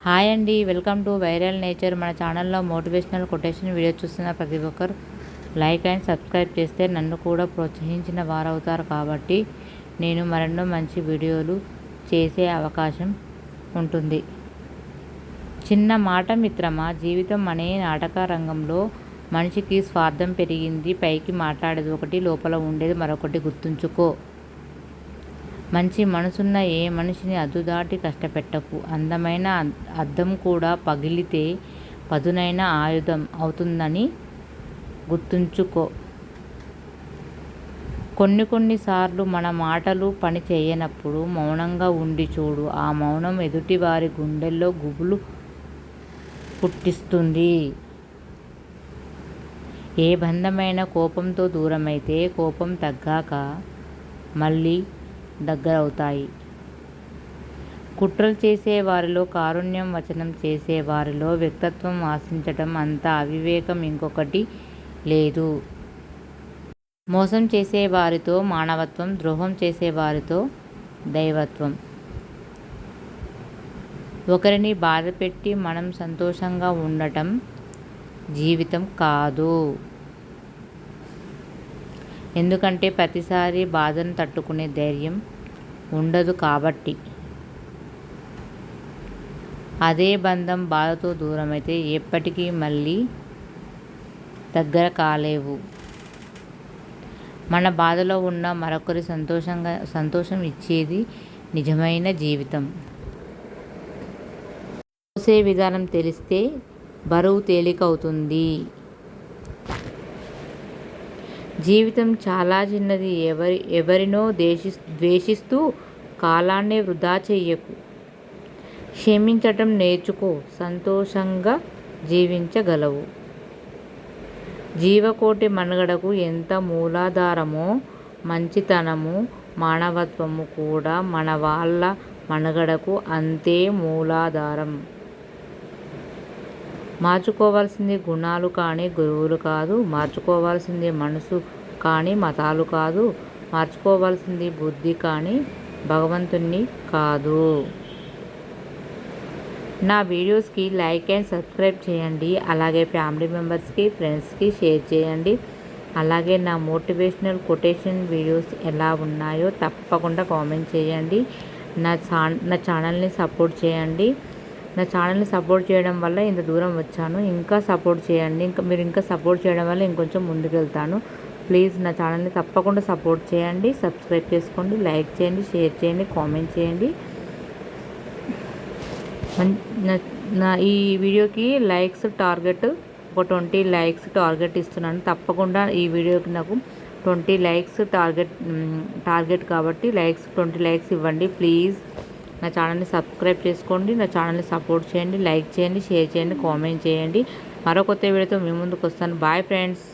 Hi అండి, welcome to viral nature. మన ఛానల్లో మోటివేషనల్ కొటేషన్ వీడియో చూస్తున్న ప్రతి ఒక్కరు లైక్ అండ్ సబ్స్క్రైబ్ చేస్తే నన్ను కూడా ప్రోత్సహించిన వారవుతారు. కాబట్టి నేను మరెన్నో మంచి వీడియోలు చేసే అవకాశం ఉంటుంది. చిన్న మాట మిత్రమా, జీవితం అనే నాటక రంగంలో మనిషికి స్వార్థం పెరిగింది. పైకి మాట్లాడేది ఒకటి, లోపల ఉండేది మరొకటి. గుర్తుంచుకో. మంచి మనసున్న ఏ మనిషిని అద్దుదాటి కష్టపెట్టకు. అందమైన అద్దం కూడా పగిలితే పదునైన ఆయుధం అవుతుందని గుర్తుంచుకో. కొన్నిసార్లు మన మాటలు పని చేయనప్పుడు మౌనంగా ఉండి చూడు. ఆ మౌనం ఎదుటి వారి గుండెల్లో గుబులు పుట్టిస్తుంది. ఏ బంధమైన కోపంతో దూరమైతే కోపం తగ్గాక మళ్ళీ దగ్గరవుతాయి. కుట్రలు చేసే వారిలో కారుణ్యం, వచనం చేసే వారిలో వ్యక్తిత్వం ఆశించటం అంత అవివేకం ఇంకొకటి లేదు. మోసం చేసే వారితో మానవత్వం, ద్రోహం చేసే వారితో దైవత్వం. ఒకరిని బాధపెట్టి మనం సంతోషంగా ఉండటం జీవితం కాదు. ఎందుకంటే ప్రతిసారి బాధను తట్టుకునే ధైర్యం ఉండదు కాబట్టి. అదే బంధం బాధతో దూరమైతే ఎప్పటికీ మళ్ళీ దగ్గర కాలేవు. మన బాధలో ఉన్న మరొకరి సంతోషం ఇచ్చేది నిజమైన జీవితం. మోసే విధానం తెలిస్తే బరువు తేలికవుతుంది. జీవితం చాలా చిన్నది. ఎవరినో ద్వేషిస్తూ కాలాన్ని వృధా చెయ్యకు. క్షమించటం నేర్చుకో, సంతోషంగా జీవించగలవు. జీవకోటి మనుగడకు ఎంత మూలాధారమో మంచితనము, మానవత్వము కూడా మన వాళ్ళ మనుగడకు అంతే మూలాధారం. మార్చుకోవాల్సింది గుణాలు కానీ గురువులు కాదు. మార్చుకోవాల్సింది మనసు కానీ మతాలు కాదు. మార్చుకోవాల్సింది బుద్ధి కానీ భగవంతుణ్ణి కాదు. నా వీడియోస్కి లైక్ అండ్ సబ్స్క్రైబ్ చేయండి. అలాగే ఫ్యామిలీ మెంబర్స్కి, ఫ్రెండ్స్కి షేర్ చేయండి. అలాగే నా మోటివేషనల్ కొటేషన్ వీడియోస్ ఎలా ఉన్నాయో తప్పకుండా కామెంట్ చేయండి. నా ఛానల్ని సపోర్ట్ చేయండి. నా ఛానల్ని సపోర్ట్ చేయడం వల్ల ఇంత దూరం వచ్చాను. ఇంకా సపోర్ట్ చేయండి. మీరు ఇంకా సపోర్ట్ చేయడం వల్ల ఇంకొంచెం ముందుకెళ్తాను. ప్లీజ్ నా ఛానల్ని తప్పకుండా సపోర్ట్ చేయండి. సబ్స్క్రైబ్ చేసుకోండి, లైక్ చేయండి, షేర్ చేయండి, కామెంట్ చేయండి. నా ఈ వీడియోకి లైక్స్ టార్గెట్ ఒక 20 లైక్స్ టార్గెట్ ఇస్తున్నాను. తప్పకుండా ఈ వీడియోకి నాకు 20 లైక్స్ టార్గెట్ కాబట్టి 20 లైక్స్ ఇవ్వండి ప్లీజ్. నా ఛానల్ని సబ్స్క్రైబ్ చేసుకోండి. నా ఛానల్ని సపోర్ట్ చేయండి, లైక్ చేయండి, షేర్ చేయండి, కామెంట్ చేయండి. మరో కొత్త వీడియోతో మీ ముందుకు వస్తాను. Bye friends.